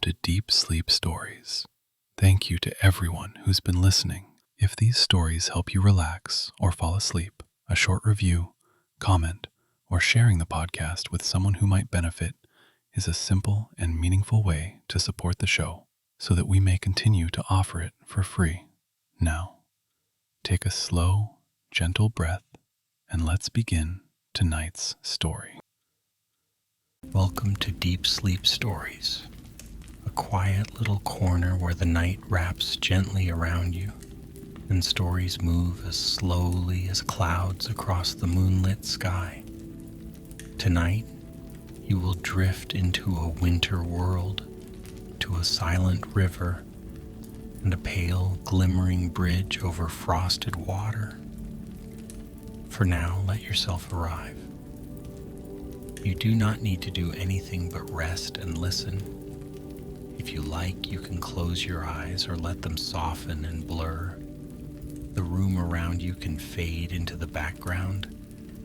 to Deep Sleep Stories. Thank you to everyone who's been listening. If these stories help you relax or fall asleep, a short review, comment, or sharing the podcast with someone who might benefit is a simple and meaningful way to support the show so that we may continue to offer it for free. Now, take a slow, gentle breath and let's begin tonight's story. Welcome to Deep Sleep Stories, a quiet little corner where the night wraps gently around you and stories move as slowly as clouds across the moonlit sky. Tonight, you will drift into a winter world, to a silent river and a pale, glimmering bridge over frosted water. For now, let yourself arrive. You do not need to do anything but rest and listen. If you like, you can close your eyes or let them soften and blur. The room around you can fade into the background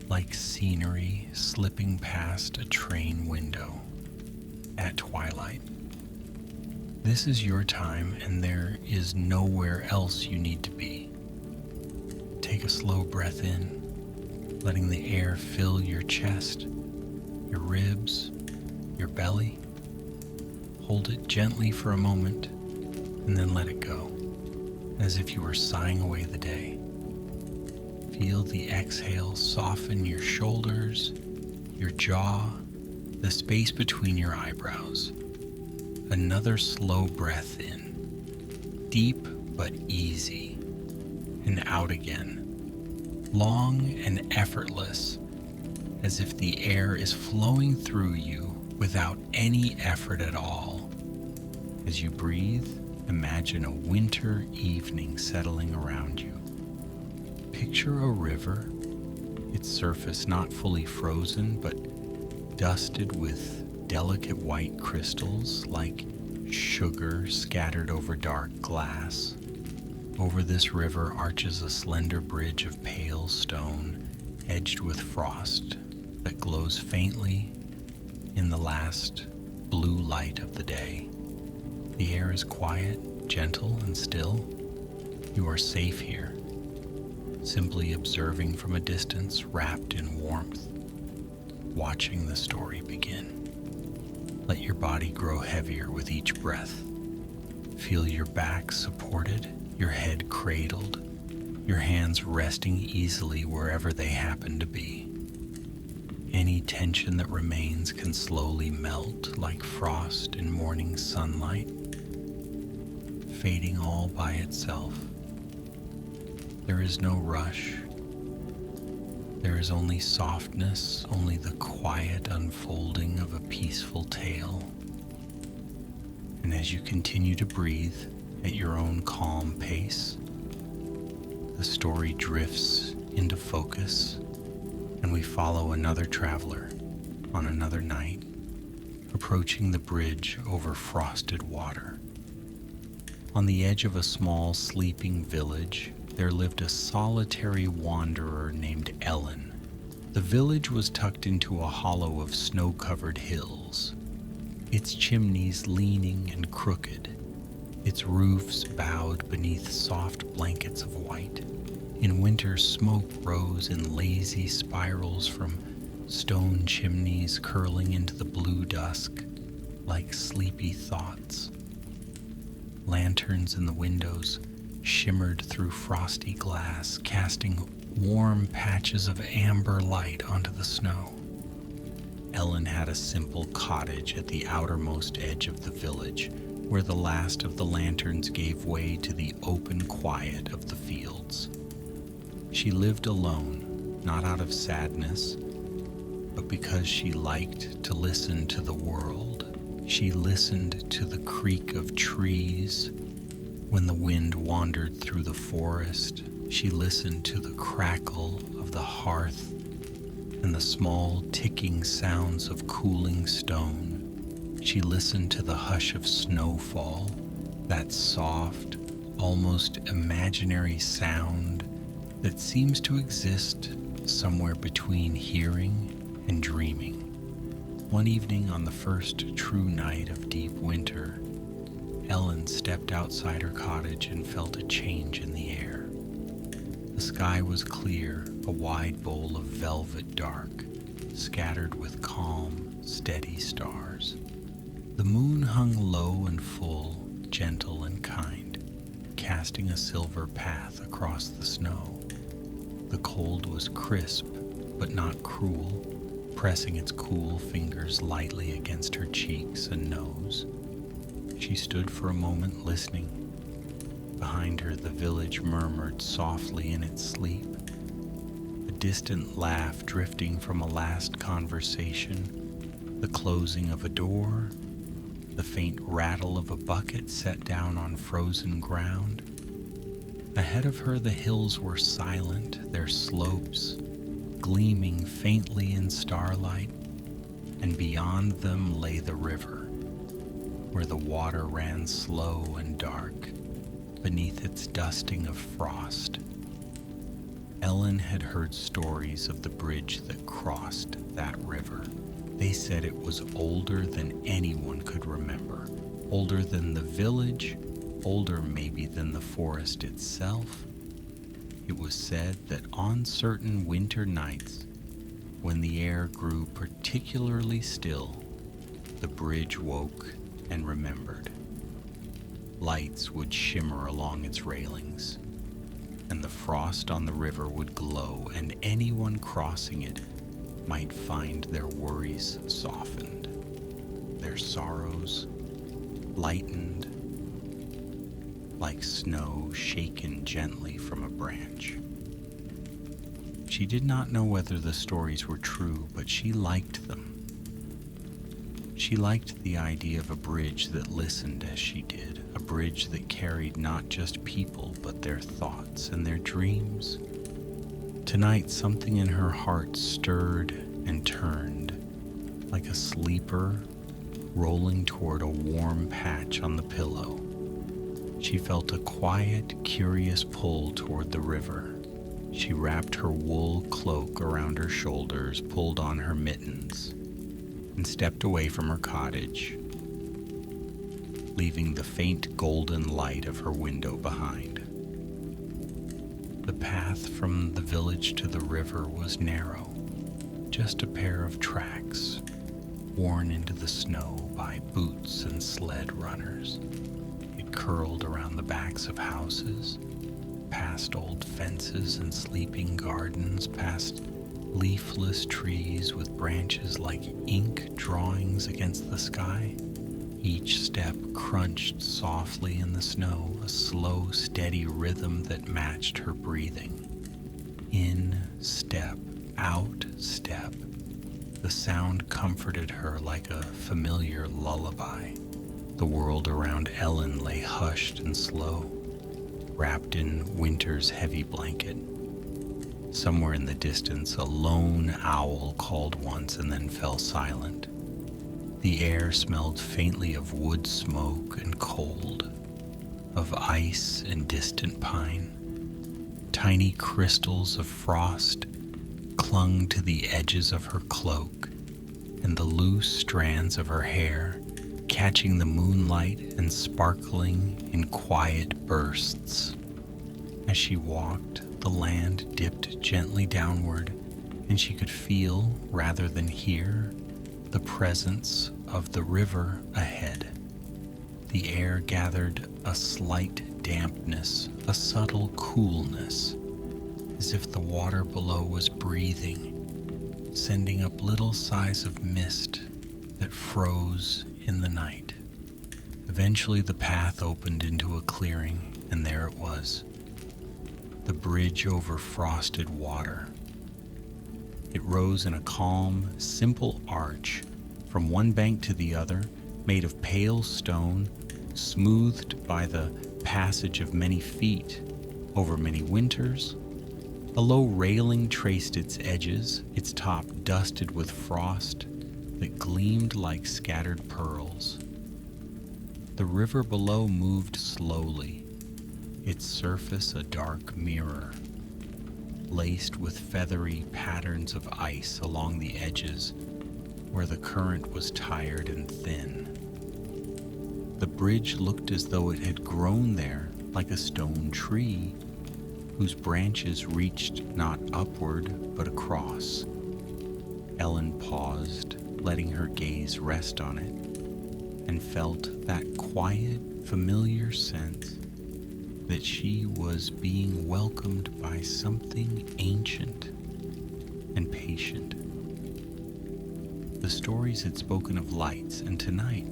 like scenery slipping past a train window at twilight. This is your time, and there is nowhere else you need to be. Take a slow breath in, letting the air fill your chest, your ribs, your belly. Hold it gently for a moment and then let it go, as if you were sighing away the day. Feel the exhale soften your shoulders, your jaw, the space between your eyebrows. Another slow breath in, deep but easy, and out again, long and effortless, as if the air is flowing through you without any effort at all. As you breathe, imagine a winter evening settling around you. Picture a river, its surface not fully frozen, but dusted with delicate white crystals like sugar scattered over dark glass. Over this river arches a slender bridge of pale stone, edged with frost that glows faintly in the last blue light of the day. The air is quiet, gentle, and still. You are safe here, simply observing from a distance, wrapped in warmth, watching the story begin. Let your body grow heavier with each breath. Feel your back supported, your head cradled, your hands resting easily wherever they happen to be. Any tension that remains can slowly melt like frost in morning sunlight, fading all by itself. There is no rush. There is only softness, only the quiet unfolding of a peaceful tale. And as you continue to breathe at your own calm pace, the story drifts into focus, and we follow another traveler on another night, approaching the bridge over frosted water. On the edge of a small sleeping village, there lived a solitary wanderer named Ellen. The village was tucked into a hollow of snow-covered hills, its chimneys leaning and crooked, its roofs bowed beneath soft blankets of white. In winter, smoke rose in lazy spirals from stone chimneys curling into the blue dusk like sleepy thoughts. Lanterns in the windows shimmered through frosty glass, casting warm patches of amber light onto the snow. Ellen had a simple cottage at the outermost edge of the village, where the last of the lanterns gave way to the open quiet of the fields. She lived alone, not out of sadness, but because she liked to listen to the world. She listened to the creak of trees when the wind wandered through the forest. She listened to the crackle of the hearth and the small ticking sounds of cooling stone. She listened to the hush of snowfall, that soft, almost imaginary sound that seems to exist somewhere between hearing and dreaming. One evening on the first true night of deep winter, Ellen stepped outside her cottage and felt a change in the air. The sky was clear, a wide bowl of velvet dark, scattered with calm, steady stars. The moon hung low and full, gentle and kind, casting a silver path across the snow. The cold was crisp, but not cruel, pressing its cool fingers lightly against her cheeks and nose. She stood for a moment listening. Behind her, the village murmured softly in its sleep, a distant laugh drifting from a last conversation, the closing of a door, the faint rattle of a bucket set down on frozen ground. Ahead of her, the hills were silent, their slopes gleaming faintly in starlight, and beyond them lay the river, where the water ran slow and dark beneath its dusting of frost. Ellen had heard stories of the bridge that crossed that river. They said it was older than anyone could remember, older than the village, older maybe than the forest itself. It was said that on certain winter nights, when the air grew particularly still, the bridge woke and remembered. Lights would shimmer along its railings, and the frost on the river would glow, and anyone crossing it might find their worries softened, their sorrows lightened, like snow shaken gently from a branch. She did not know whether the stories were true, but she liked them. She liked the idea of a bridge that listened as she did, a bridge that carried not just people, but their thoughts and their dreams. Tonight, something in her heart stirred and turned, like a sleeper rolling toward a warm patch on the pillow. She felt a quiet, curious pull toward the river. She wrapped her wool cloak around her shoulders, pulled on her mittens, and stepped away from her cottage, leaving the faint golden light of her window behind. The path from the village to the river was narrow, just a pair of tracks, worn into the snow by boots and sled runners. It curled around the backs of houses, past old fences and sleeping gardens, past leafless trees with branches like ink drawings against the sky. Each step crunched softly in the snow, a slow, steady rhythm that matched her breathing. In step, out step. The sound comforted her like a familiar lullaby. The world around Ellen lay hushed and slow, wrapped in winter's heavy blanket. Somewhere in the distance, a lone owl called once and then fell silent. The air smelled faintly of wood smoke and cold, of ice and distant pine. Tiny crystals of frost clung to the edges of her cloak and the loose strands of her hair, catching the moonlight and sparkling in quiet bursts. As she walked, the land dipped gently downward, and she could feel, rather than hear, the presence of the river ahead. The air gathered a slight dampness, a subtle coolness, as if the water below was breathing, sending up little sighs of mist that froze in the night. Eventually the path opened into a clearing, and there it was, the bridge over frosted water. It rose in a calm, simple arch from one bank to the other, made of pale stone, smoothed by the passage of many feet over many winters. A low railing traced its edges, its top dusted with frost that gleamed like scattered pearls. The river below moved slowly, its surface a dark mirror, laced with feathery patterns of ice along the edges, where the current was tired and thin. The bridge looked as though it had grown there like a stone tree, whose branches reached not upward but across. Ellen paused, letting her gaze rest on it, and felt that quiet, familiar sense that she was being welcomed by something ancient and patient. The stories had spoken of lights, and tonight,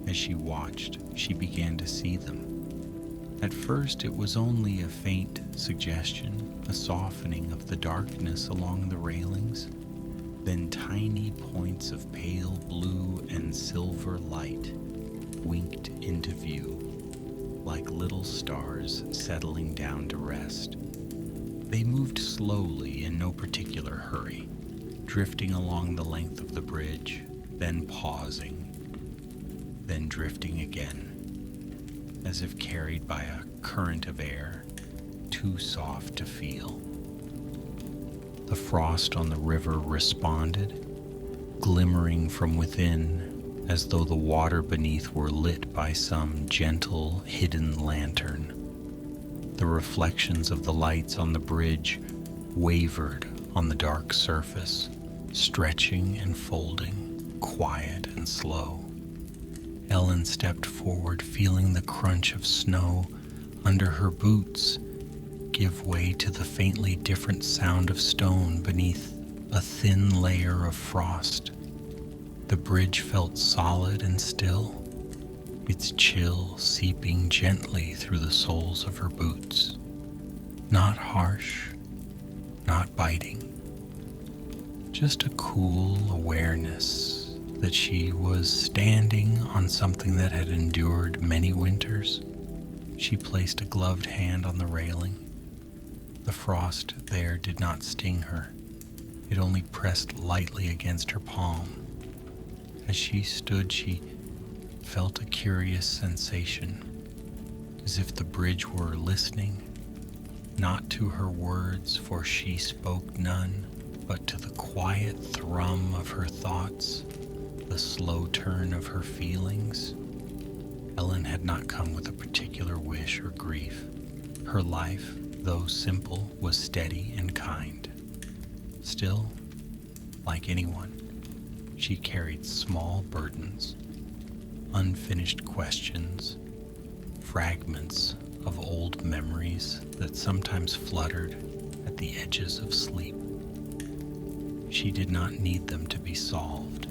as she watched, she began to see them. At first, it was only a faint suggestion, a softening of the darkness along the railings, then tiny points of pale blue and silver light winked into view, like little stars settling down to rest. They moved slowly in no particular hurry, drifting along the length of the bridge, then pausing, then drifting again, as if carried by a current of air too soft to feel. The frost on the river responded, glimmering from within as though the water beneath were lit by some gentle, hidden lantern. The reflections of the lights on the bridge wavered on the dark surface, stretching and folding, quiet and slow. Ellen stepped forward, feeling the crunch of snow under her boots give way to the faintly different sound of stone beneath a thin layer of frost. The bridge felt solid and still, its chill seeping gently through the soles of her boots. Not harsh, not biting, just a cool awareness that she was standing on something that had endured many winters. She placed a gloved hand on the railing. The frost there did not sting her. It only pressed lightly against her palm. As she stood, she felt a curious sensation, as if the bridge were listening, not to her words, for she spoke none, but to the quiet thrum of her thoughts, the slow turn of her feelings. Ellen had not come with a particular wish or grief. Her life, though simple, was steady and kind. Still, like anyone, she carried small burdens, unfinished questions, fragments of old memories that sometimes fluttered at the edges of sleep. She did not need them to be solved.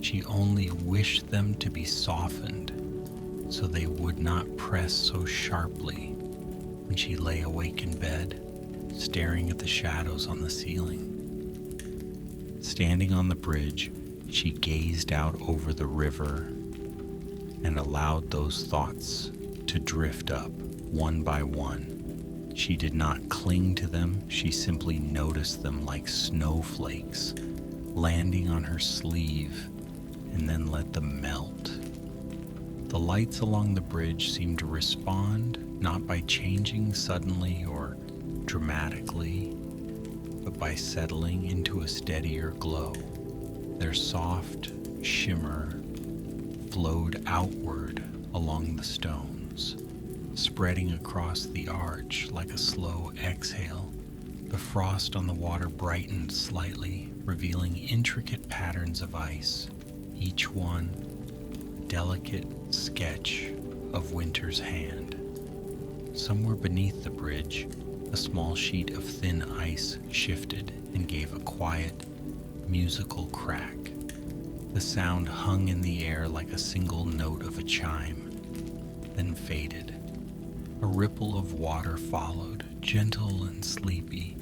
She only wished them to be softened so they would not press so sharply when she lay awake in bed, staring at the shadows on the ceiling. Standing on the bridge, she gazed out over the river and allowed those thoughts to drift up one by one. She did not cling to them, she simply noticed them like snowflakes landing on her sleeve and then let them melt. The lights along the bridge seemed to respond, not by changing suddenly or dramatically, but by settling into a steadier glow. Their soft shimmer flowed outward along the stones, spreading across the arch like a slow exhale. The frost on the water brightened slightly, revealing intricate patterns of ice, each one a delicate sketch of winter's hand. Somewhere beneath the bridge, a small sheet of thin ice shifted and gave a quiet, musical crack. The sound hung in the air like a single note of a chime, then faded. A ripple of water followed, gentle and sleepy,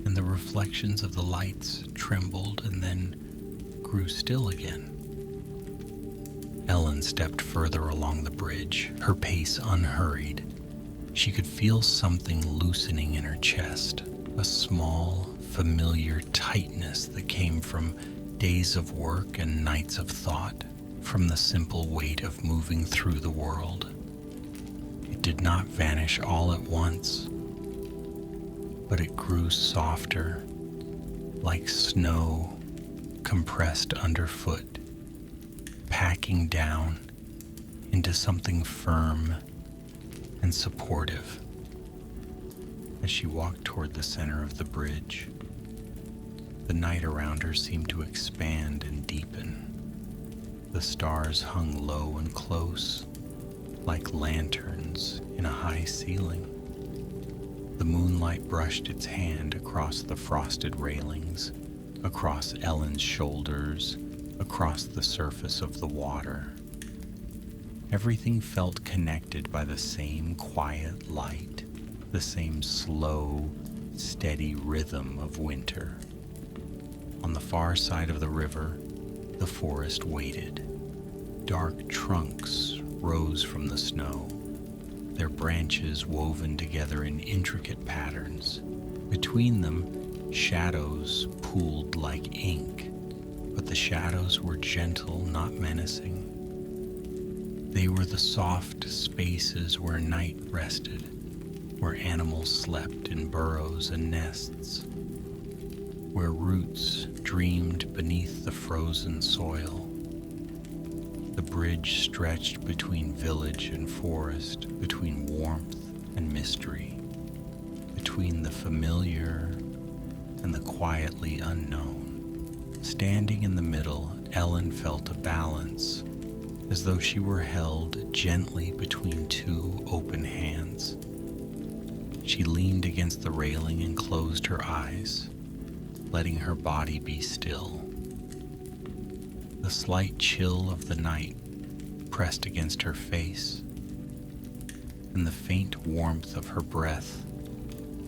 and the reflections of the lights trembled and then grew still again. Ellen stepped further along the bridge, her pace unhurried. She could feel something loosening in her chest, a small, familiar tightness that came from days of work and nights of thought, from the simple weight of moving through the world. It did not vanish all at once, but it grew softer, like snow compressed underfoot, packing down into something firm and supportive. As she walked toward the center of the bridge, the night around her seemed to expand and deepen. The stars hung low and close, like lanterns in a high ceiling. The moonlight brushed its hand across the frosted railings, across Ellen's shoulders, across the surface of the water. Everything felt connected by the same quiet light, the same slow, steady rhythm of winter. On the far side of the river, the forest waited. Dark trunks rose from the snow, their branches woven together in intricate patterns. Between them, shadows pooled like ink, but the shadows were gentle, not menacing. They were the soft spaces where night rested, where animals slept in burrows and nests, where roots dreamed beneath the frozen soil. The bridge stretched between village and forest, between warmth and mystery, between the familiar and the quietly unknown. Standing in the middle, Ellen felt a balance, as though she were held gently between two open hands. She leaned against the railing and closed her eyes, letting her body be still. The slight chill of the night pressed against her face, and the faint warmth of her breath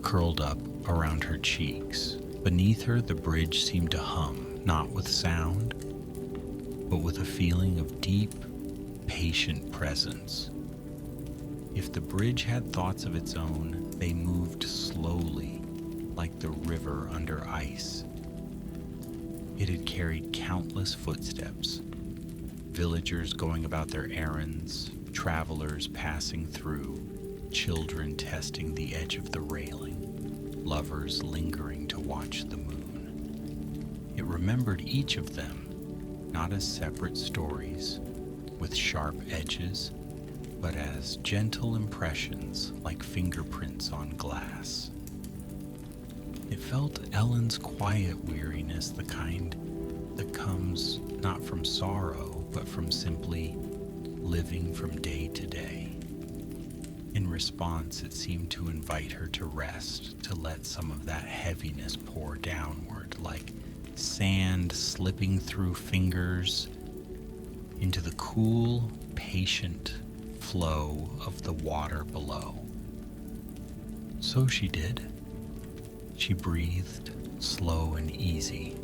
curled up around her cheeks. Beneath her, the bridge seemed to hum, not with sound, but with a feeling of deep, patient presence. If the bridge had thoughts of its own, they moved slowly, like the river under ice. It had carried countless footsteps, villagers going about their errands, travelers passing through, children testing the edge of the railing, lovers lingering to watch the moon. It remembered each of them, not as separate stories with sharp edges, but as gentle impressions like fingerprints on glass. It felt Ellen's quiet weariness, the kind that comes not from sorrow, but from simply living from day to day. In response, it seemed to invite her to rest, to let some of that heaviness pour downward, like sand slipping through fingers into the cool, patient flow of the water below. So she did. She breathed, slow and easy.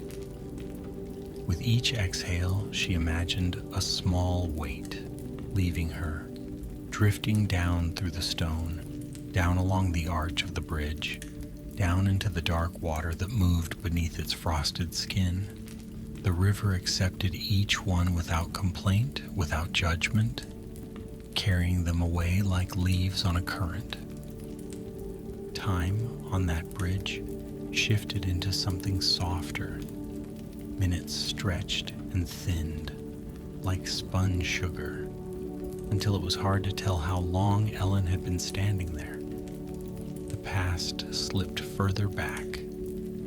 With each exhale, she imagined a small weight leaving her, drifting down through the stone, down along the arch of the bridge, down into the dark water that moved beneath its frosted skin. The river accepted each one without complaint, without judgment, carrying them away like leaves on a current. Time on that bridge shifted into something softer. Minutes stretched and thinned, like spun sugar, until it was hard to tell how long Ellen had been standing there. The past slipped further back.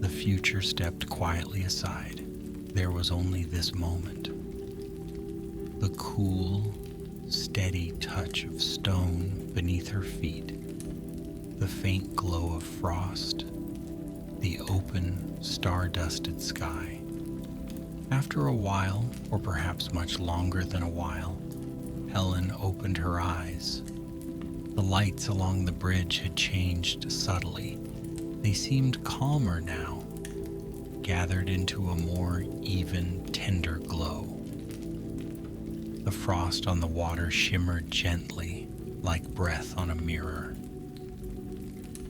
The future stepped quietly aside. There was only this moment. The cool, steady touch of stone beneath her feet, the faint glow of frost, the open, star-dusted sky. After a while, or perhaps much longer than a while, Ellen opened her eyes. The lights along the bridge had changed subtly. They seemed calmer now, gathered into a more even, tender glow. The frost on the water shimmered gently, like breath on a mirror.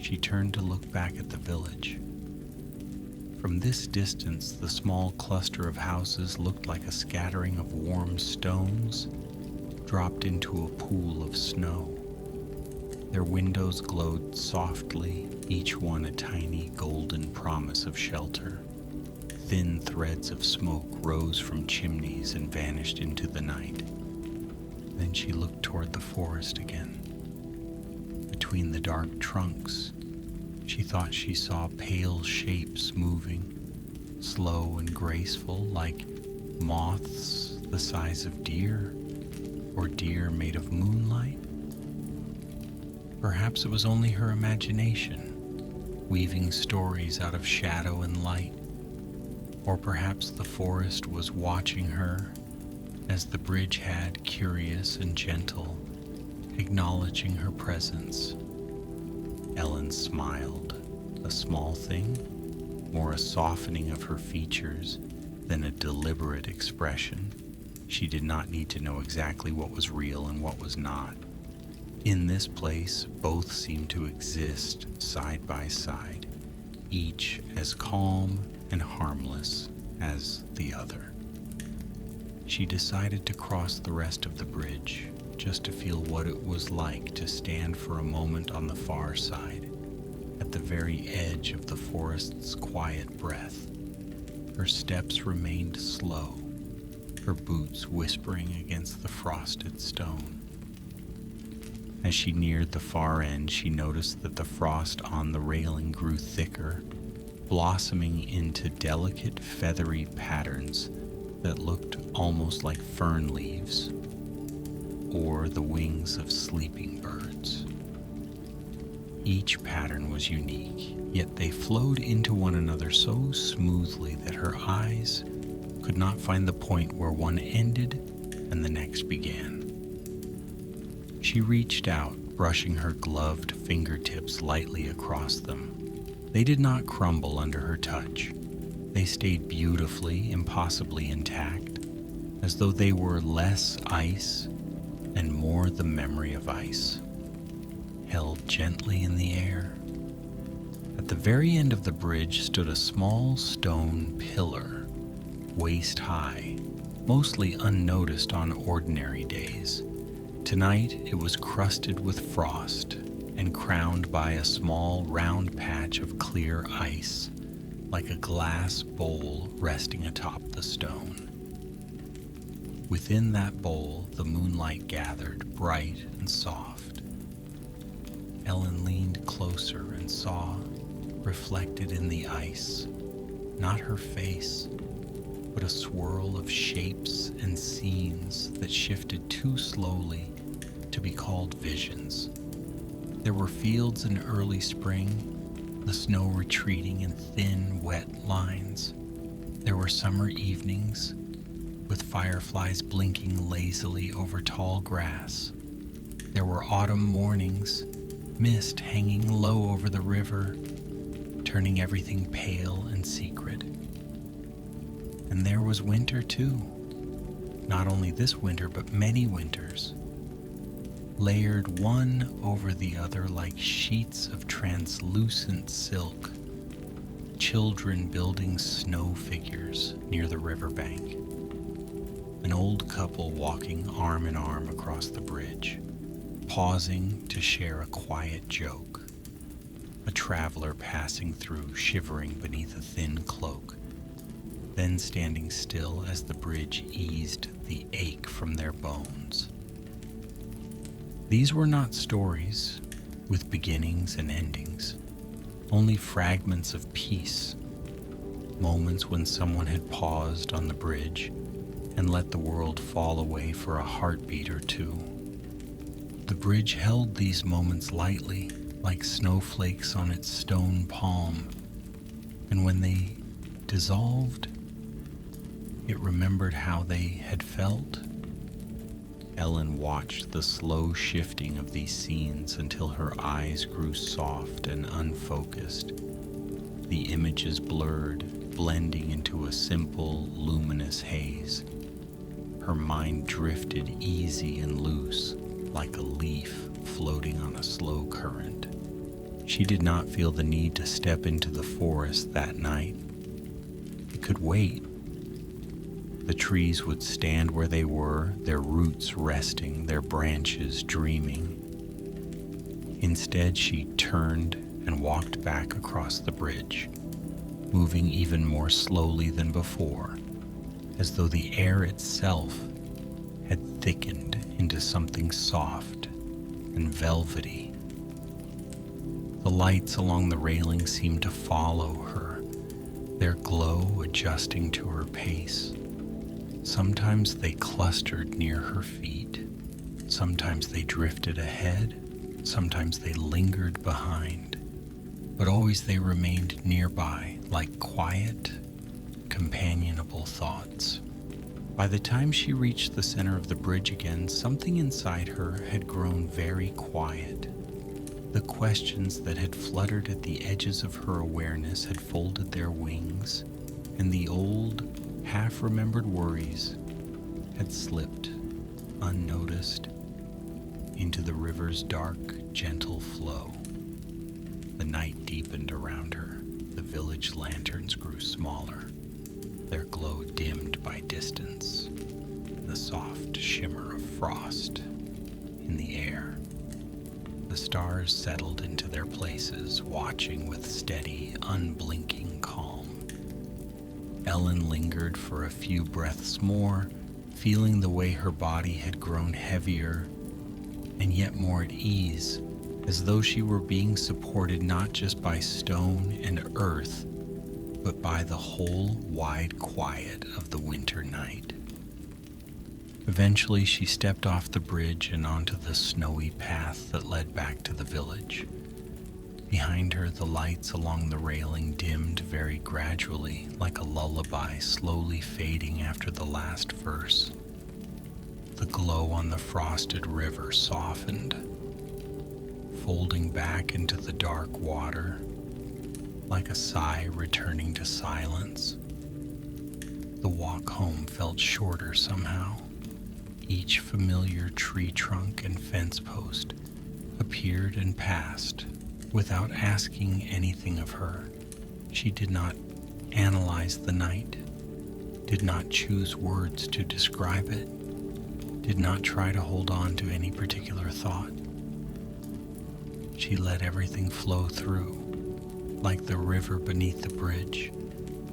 She turned to look back at the village. From this distance, the small cluster of houses looked like a scattering of warm stones dropped into a pool of snow. Their windows glowed softly, each one a tiny golden promise of shelter. Thin threads of smoke rose from chimneys and vanished into the night. Then she looked toward the forest again. Between the dark trunks, she thought she saw pale shapes moving, slow and graceful, like moths the size of deer, or deer made of moonlight. Perhaps it was only her imagination, weaving stories out of shadow and light. Or perhaps the forest was watching her, as the bridge had, curious and gentle, acknowledging her presence. Ellen smiled, a small thing, more a softening of her features than a deliberate expression. She did not need to know exactly what was real and what was not. In this place, both seemed to exist side by side, each as calm and harmless as the other. She decided to cross the rest of the bridge, just to feel what it was like to stand for a moment on the far side, at the very edge of the forest's quiet breath. Her steps remained slow, her boots whispering against the frosted stone. As she neared the far end, she noticed that the frost on the railing grew thicker, blossoming into delicate feathery patterns that looked almost like fern leaves or the wings of sleeping birds. Each pattern was unique, yet they flowed into one another so smoothly that her eyes could not find the point where one ended and the next began. She reached out, brushing her gloved fingertips lightly across them. They did not crumble under her touch. They stayed beautifully, impossibly intact, as though they were less ice and more the memory of ice, held gently in the air. At the very end of the bridge stood a small stone pillar, waist high, mostly unnoticed on ordinary days. Tonight it was crusted with frost and crowned by a small round patch of clear ice, like a glass bowl resting atop the stone. Within that bowl, the moonlight gathered, bright and soft. Ellen leaned closer and saw, reflected in the ice, not her face, but a swirl of shapes and scenes that shifted too slowly to be called visions. There were fields in early spring, the snow retreating in thin, wet lines. There were summer evenings, with fireflies blinking lazily over tall grass. There were autumn mornings, mist hanging low over the river, turning everything pale and secret. And there was winter too. Not only this winter, but many winters, layered one over the other like sheets of translucent silk, children building snow figures near the riverbank, an old couple walking arm in arm across the bridge, pausing to share a quiet joke, a traveler passing through shivering beneath a thin cloak, then standing still as the bridge eased the ache from their bones. These were not stories with beginnings and endings, only fragments of peace, moments when someone had paused on the bridge and let the world fall away for a heartbeat or two. The bridge held these moments lightly, like snowflakes on its stone palm, and when they dissolved, it remembered how they had felt. Ellen watched the slow shifting of these scenes until her eyes grew soft and unfocused. The images blurred, blending into a simple, luminous haze. Her mind drifted easy and loose, like a leaf floating on a slow current. She did not feel the need to step into the forest that night. It could wait. The trees would stand where they were, their roots resting, their branches dreaming. Instead, she turned and walked back across the bridge. moving even more slowly than before, as though the air itself had thickened into something soft and velvety. The lights along the railing seemed to follow her, their glow adjusting to her pace. Sometimes they clustered near her feet, sometimes they drifted ahead, sometimes they lingered behind, but always they remained nearby like quiet, companionable thoughts. By the time she reached the center of the bridge again, something inside her had grown very quiet. The questions that had fluttered at the edges of her awareness had folded their wings, and the old, half-remembered worries had slipped, unnoticed, into the river's dark, gentle flow. The night deepened around her. The village lanterns grew smaller, their glow dimmed by distance, the soft shimmer of frost in the air. The stars settled into their places, watching with steady, unblinking calm. Ellen lingered for a few breaths more, feeling the way her body had grown heavier and yet more at ease, as though she were being supported not just by stone and earth, but by the whole wide quiet of the winter night. Eventually, she stepped off the bridge and onto the snowy path that led back to the village. Behind her, the lights along the railing dimmed very gradually, like a lullaby slowly fading after the last verse. The glow on the frosted river softened, folding back into the dark water, like a sigh returning to silence. The walk home felt shorter somehow. Each familiar tree trunk and fence post appeared and passed without asking anything of her. She did not analyze the night, did not choose words to describe it, did not try to hold on to any particular thought. She let everything flow through, like the river beneath the bridge,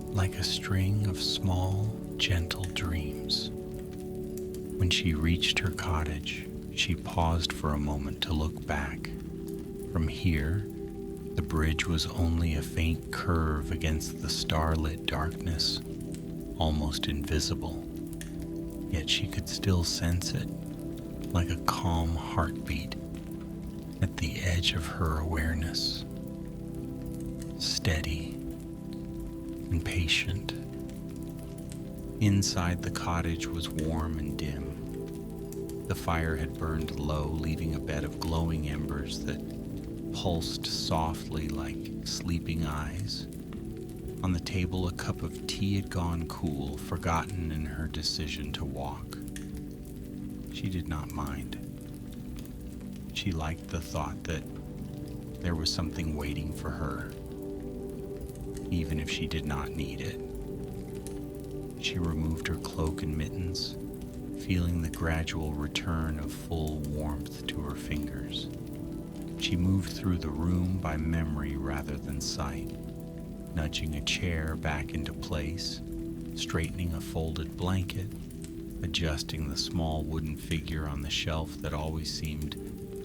like a string of small, gentle dreams. When she reached her cottage, she paused for a moment to look back. From here, the bridge was only a faint curve against the starlit darkness, almost invisible. Yet she could still sense it, like a calm heartbeat at the edge of her awareness. Steady and patient. Inside the cottage was warm and dim. The fire had burned low, leaving a bed of glowing embers that pulsed softly like sleeping eyes. On the table, a cup of tea had gone cool, forgotten in her decision to walk. She did not mind. She liked the thought that there was something waiting for her, even if she did not need it. She removed her cloak and mittens, feeling the gradual return of full warmth to her fingers. She moved through the room by memory rather than sight, nudging a chair back into place, straightening a folded blanket, adjusting the small wooden figure on the shelf that always seemed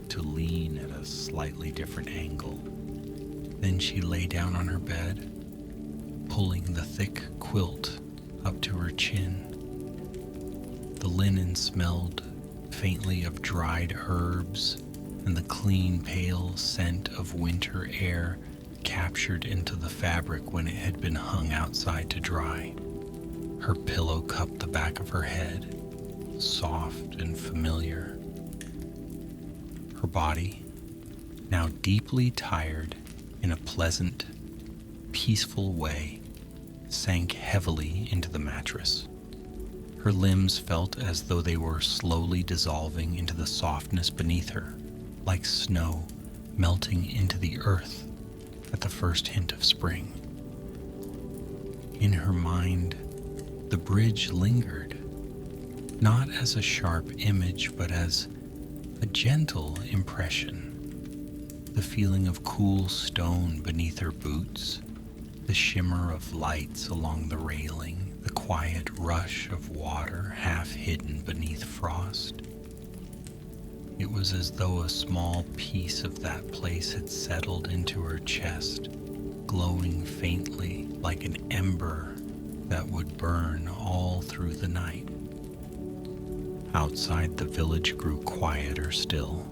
to lean at a slightly different angle. Then she lay down on her bed, pulling the thick quilt up to her chin. The linen smelled faintly of dried herbs, and the clean, pale scent of winter air captured into the fabric when it had been hung outside to dry. Her pillow cupped the back of her head, soft and familiar. Her body, now deeply tired in a pleasant, peaceful way, sank heavily into the mattress. Her limbs felt as though they were slowly dissolving into the softness beneath her, like snow melting into the earth at the first hint of spring. In her mind, the bridge lingered, not as a sharp image, but as a gentle impression. The feeling of cool stone beneath her boots, The shimmer of lights along the railing, the quiet rush of water half hidden beneath frost. It was as though a small piece of that place had settled into her chest, glowing faintly like an ember that would burn all through the night. Outside, the village grew quieter still.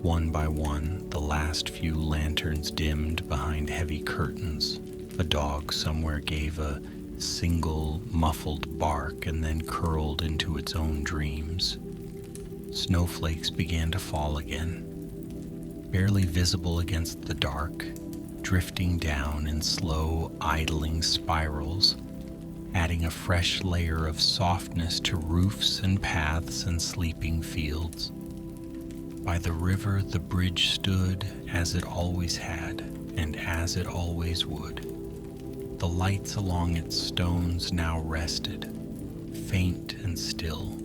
One by one, the last few lanterns dimmed behind heavy curtains. A dog somewhere gave a single muffled bark and then curled into its own dreams. Snowflakes began to fall again, barely visible against the dark, drifting down in slow, idling spirals, adding a fresh layer of softness to roofs and paths and sleeping fields. By the river, the bridge stood as it always had, and as it always would. The lights along its stones now rested, faint and still,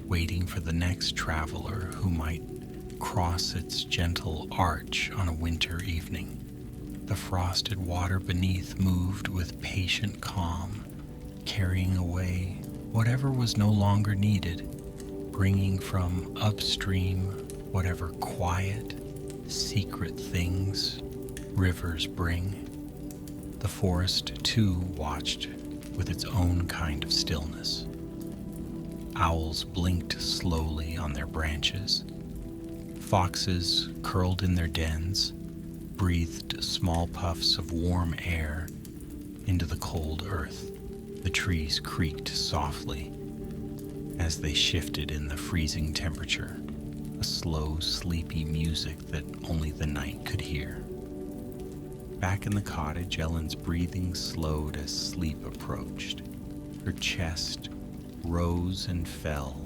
waiting for the next traveler who might cross its gentle arch on a winter evening. The frosted water beneath moved with patient calm, carrying away whatever was no longer needed, bringing from upstream whatever quiet, secret things rivers bring. The forest, too, watched with its own kind of stillness. Owls blinked slowly on their branches. Foxes, curled in their dens, breathed small puffs of warm air into the cold earth. The trees creaked softly as they shifted in the freezing temperature, a slow, sleepy music that only the night could hear. Back in the cottage, Ellen's breathing slowed as sleep approached. Her chest rose and fell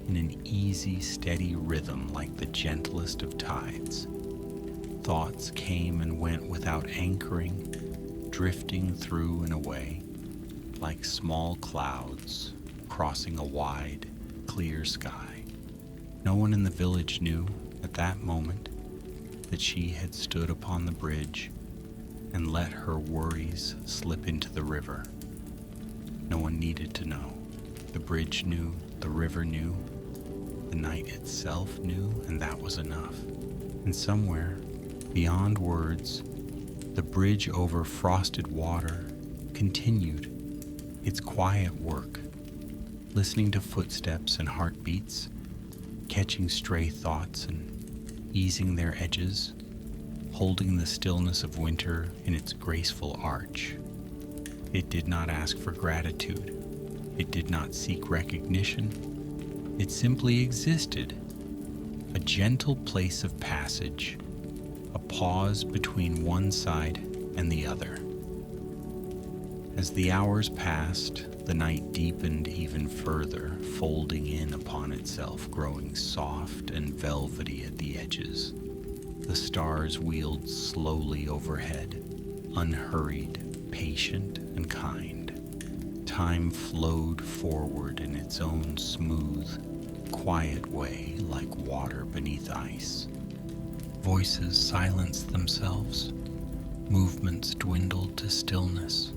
in an easy, steady rhythm like the gentlest of tides. Thoughts came and went without anchoring, drifting through and away, like small clouds crossing a wide, clear sky. No one in the village knew at that moment that she had stood upon the bridge and let her worries slip into the river. No one needed to know. The bridge knew, the river knew, the night itself knew, and that was enough. And somewhere, beyond words, the bridge over frosted water continued its quiet work, listening to footsteps and heartbeats, catching stray thoughts and easing their edges, holding the stillness of winter in its graceful arch. It did not ask for gratitude. It did not seek recognition. It simply existed, a gentle place of passage, a pause between one side and the other. As the hours passed, the night deepened even further, folding in upon itself, growing soft and velvety at the edges. The stars wheeled slowly overhead, unhurried, patient, and kind. Time flowed forward in its own smooth, quiet way like water beneath ice. Voices silenced themselves. Movements dwindled to stillness.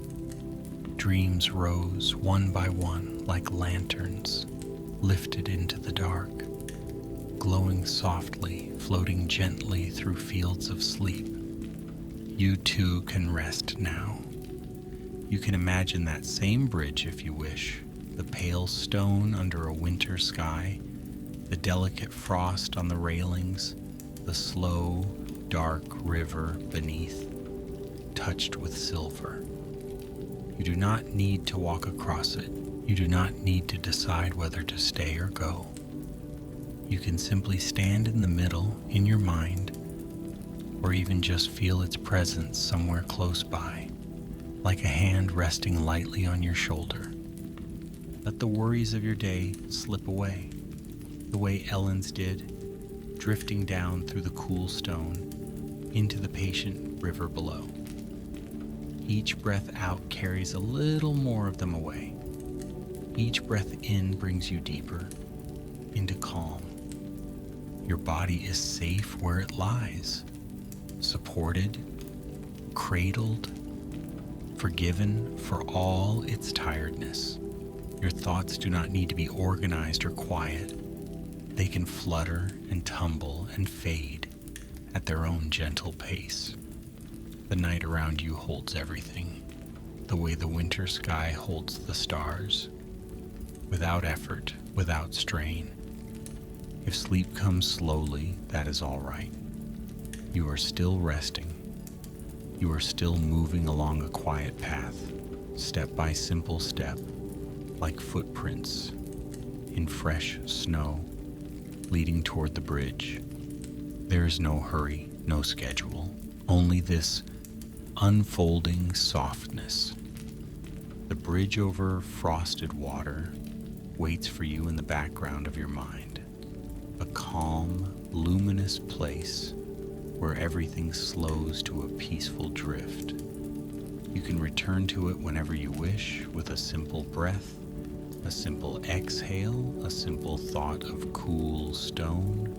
Dreams rose one by one like lanterns, lifted into the dark, glowing softly, floating gently through fields of sleep. You too can rest now. You can imagine that same bridge if you wish, the pale stone under a winter sky, the delicate frost on the railings, the slow, dark river beneath, touched with silver. You do not need to walk across it. You do not need to decide whether to stay or go. You can simply stand in the middle in your mind, or even just feel its presence somewhere close by, like a hand resting lightly on your shoulder. Let the worries of your day slip away, the way Ellen's did, drifting down through the cool stone into the patient river below. Each breath out carries a little more of them away. Each breath in brings you deeper into calm. Your body is safe where it lies, supported, cradled, forgiven for all its tiredness. Your thoughts do not need to be organized or quiet. They can flutter and tumble and fade at their own gentle pace. The night around you holds everything, the way the winter sky holds the stars, without effort, without strain. If sleep comes slowly, that is all right. You are still resting. You are still moving along a quiet path, step by simple step, like footprints in fresh snow, leading toward the bridge. There is no hurry, no schedule, only this unfolding softness. The bridge over frosted water waits for you in the background of your mind, a calm, luminous place where everything slows to a peaceful drift. You can return to it whenever you wish with a simple breath, a simple exhale, a simple thought of cool stone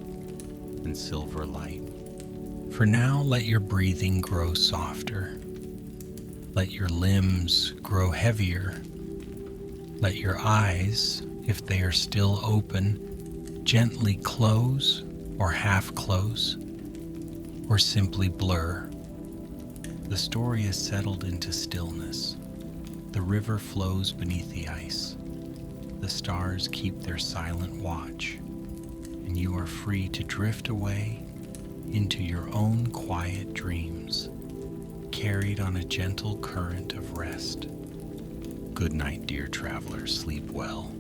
and silver light. For now, let your breathing grow softer. Let your limbs grow heavier. Let your eyes, if they are still open, gently close or half close, or simply blur. The story is settled into stillness. The river flows beneath the ice. The stars keep their silent watch, and you are free to drift away into your own quiet dreams, carried on a gentle current of rest. Good night, dear traveler. Sleep well.